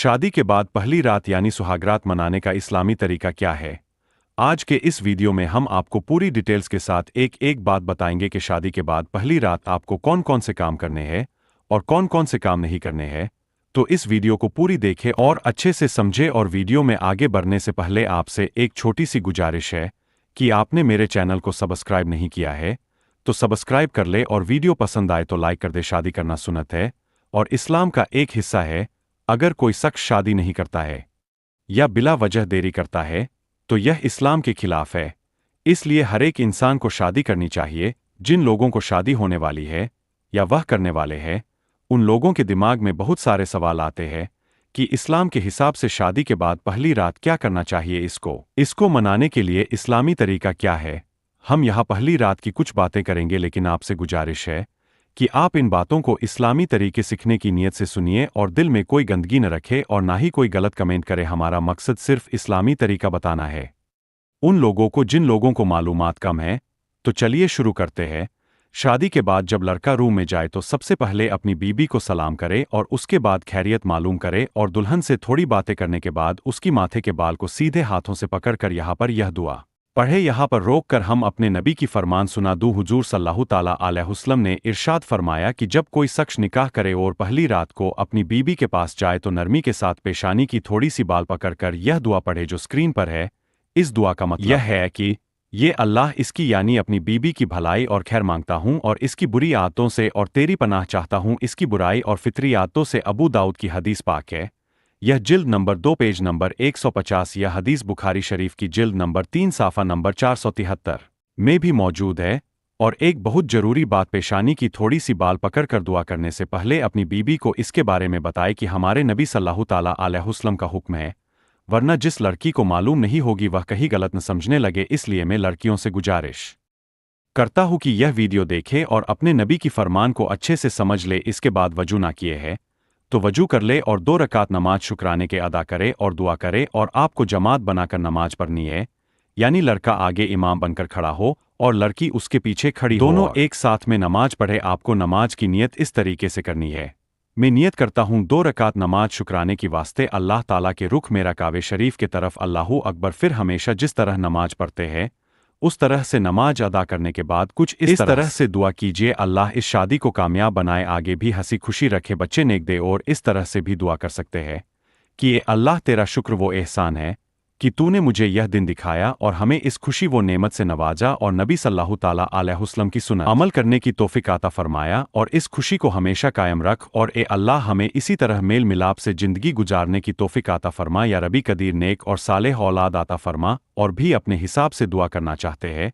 शादी के बाद पहली रात यानी सुहागरात मनाने का इस्लामी तरीका क्या है? आज के इस वीडियो में हम आपको पूरी डिटेल्स के साथ एक एक बात बताएंगे कि शादी के बाद पहली रात आपको कौन कौन से काम करने हैं और कौन कौन से काम नहीं करने हैं। तो इस वीडियो को पूरी देखें और अच्छे से समझें। और वीडियो में आगे बढ़ने से पहले आपसे एक छोटी सी गुजारिश है कि आपने मेरे चैनल को सब्सक्राइब नहीं किया है तो सब्सक्राइब कर ले और वीडियो पसंद आए तो लाइक कर दे। शादी करना सुन्नत है और इस्लाम का एक हिस्सा है। अगर कोई शख्स शादी नहीं करता है या बिला वजह देरी करता है तो यह इस्लाम के खिलाफ है। इसलिए हर एक इंसान को शादी करनी चाहिए। जिन लोगों को शादी होने वाली है या वह करने वाले हैं, उन लोगों के दिमाग में बहुत सारे सवाल आते हैं कि इस्लाम के हिसाब से शादी के बाद पहली रात क्या करना चाहिए, इसको मनाने के लिए इस्लामी तरीका क्या है। हम यहाँ पहली रात की कुछ बातें करेंगे, लेकिन आपसे गुजारिश है कि आप इन बातों को इस्लामी तरीके सीखने की नीयत से सुनिए और दिल में कोई गंदगी न रखे और ना ही कोई गलत कमेंट करे। हमारा मकसद सिर्फ इस्लामी तरीका बताना है उन लोगों को जिन लोगों को मालूमात कम है। तो चलिए शुरू करते हैं। शादी के बाद जब लड़का रूम में जाए तो सबसे पहले अपनी बीबी को सलाम करे और उसके बाद खैरियत मालूम करे और दुल्हन से थोड़ी बातें करने के बाद उसकी माथे के बाल को सीधे हाथों से पकड़कर यहाँ पर यह दुआ पढ़े। यहाँ पर रोक कर हम अपने नबी की फरमान सुना दूं। हुजूर सल्लल्लाहु ताला अलैहि वसल्लम ने इरशाद फरमाया कि जब कोई शख्स निकाह करे और पहली रात को अपनी बीबी के पास जाए तो नरमी के साथ पेशानी की थोड़ी सी बाल पकड़कर यह दुआ पढ़े जो स्क्रीन पर है। इस दुआ का मतलब यह है कि ये अल्लाह इसकी यानी अपनी बीबी की भलाई और खैर मांगता हूँ और इसकी बुरी आदतों से और तेरी पनाह चाहता हूँ इसकी बुराई और फितरी आदतों से। अबू दाऊद की हदीस पाक है। यह जिल्द नंबर 2 पेज नंबर 150। यह हदीस बुखारी शरीफ की जिल्द नंबर 3 साफा नंबर 473 में भी मौजूद है। और एक बहुत जरूरी बात, पेशानी की थोड़ी सी बाल पकड़कर दुआ करने से पहले अपनी बीबी को इसके बारे में बताए कि हमारे नबी सल्लल्लाहु ताला अलैहि वसल्लम का हुक्म है, वरना जिस लड़की को मालूम नहीं होगी वह कहीं गलत न समझने लगे। इसलिए मैं लड़कियों से गुजारिश करता हूं कि यह वीडियो देखे और अपने नबी की फरमान को अच्छे से समझ ले। इसके बाद वजू ना किए है तो वजू कर ले और 2 रकात नमाज शुक्राने के अदा करे और दुआ करे। और आपको जमात बनाकर नमाज पढ़नी है, यानी लड़का आगे इमाम बनकर खड़ा हो और लड़की उसके पीछे खड़ी हो, दोनों एक साथ में नमाज पढ़े। आपको नमाज की नियत इस तरीके से करनी है। मैं नियत करता हूँ 2 रकात नमाज शुक्राने की वास्ते अल्लाह ताला के रुख मेरा कावे शरीफ के तरफ, अल्लाहू अकबर। फिर हमेशा जिस तरह नमाज पढ़ते हैं उस तरह से नमाज अदा करने के बाद कुछ इस तरह से दुआ कीजिए, अल्लाह इस शादी को कामयाब बनाए, आगे भी हंसी खुशी रखे, बच्चे नेक दे। और इस तरह से भी दुआ कर सकते हैं कि ये अल्लाह तेरा शुक्र वो एहसान है कि तूने मुझे यह दिन दिखाया और हमें इस खुशी वो नेमत से नवाजा और नबी सल्लल्लाहु ताला अलैहि वसल्लम की सुन्नत अमल करने की तौफीक अता फरमाया और इस खुशी को हमेशा कायम रख। और ए अल्लाह हमें इसी तरह मेल मिलाप से जिंदगी गुजारने की तौफीक अता फरमा। या रबी कदीर नेक और सालेह औलाद अता फरमा। और भी अपने हिसाब से दुआ करना चाहते हैं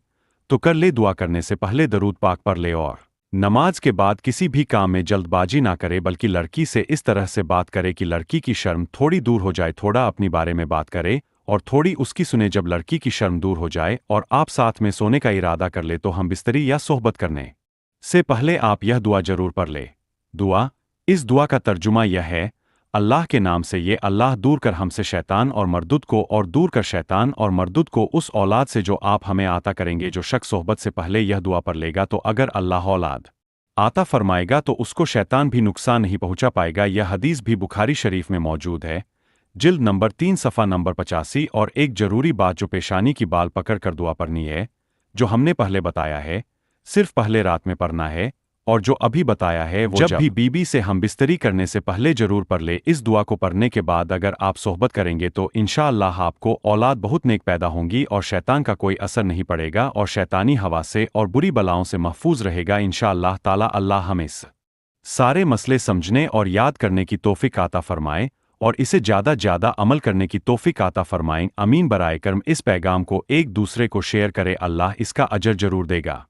तो कर ले। दुआ करने से पहले दरूद पाक पढ़ ले और नमाज के बाद किसी भी काम में जल्दबाजी ना करे, बल्कि लड़की से इस तरह से बात करे कि लड़की की शर्म थोड़ी दूर हो जाए। थोड़ा अपनी बारे में बात करे और थोड़ी उसकी सुने। जब लड़की की शर्म दूर हो जाए और आप साथ में सोने का इरादा कर ले तो हम बिस्तरी या सोहबत करने से पहले आप यह दुआ जरूर पढ़ ले। इस दुआ का तर्जुमा यह है, अल्लाह के नाम से ये अल्लाह दूर कर हमसे शैतान और मर्दुद को, और दूर कर शैतान और मर्दुद को उस औलाद से जो आप हमें आता करेंगे। जो शख्स सोहबत से पहले यह दुआ पढ़ लेगा तो अगर अल्लाह औलाद आता फरमाएगा तो उसको शैतान भी नुकसान नहीं पहुंचा पाएगा। यह हदीस भी बुखारी शरीफ में मौजूद है, जिल्द नंबर 3 सफ़ा नंबर 85। और एक जरूरी बात, जो पेशानी की बाल पकड़ कर दुआ पढ़नी है, जो हमने पहले बताया है सिर्फ पहले रात में पढ़ना है। और जो अभी बताया है वो जब भी बीबी से हम बिस्तरी करने से पहले जरूर पढ़ ले। इस दुआ को पढ़ने के बाद अगर आप सोहबत करेंगे तो इंशाअल्लाह आपको औलाद बहुत नेक पैदा होंगी और शैतान का कोई असर नहीं पड़ेगा और शैतानी हवा से और बुरी बलाओं से महफूज रहेगा इंशाअल्लाह ताला। अल्लाह हमें सारे मसले समझने और याद करने की तौफीक अता फरमाए और इसे ज़्यादा अमल करने की तौफीक अता फरमाएं। अमीन। बराए कर्म इस पैगाम को एक दूसरे को शेयर करे, अल्लाह इसका अजर जरूर देगा।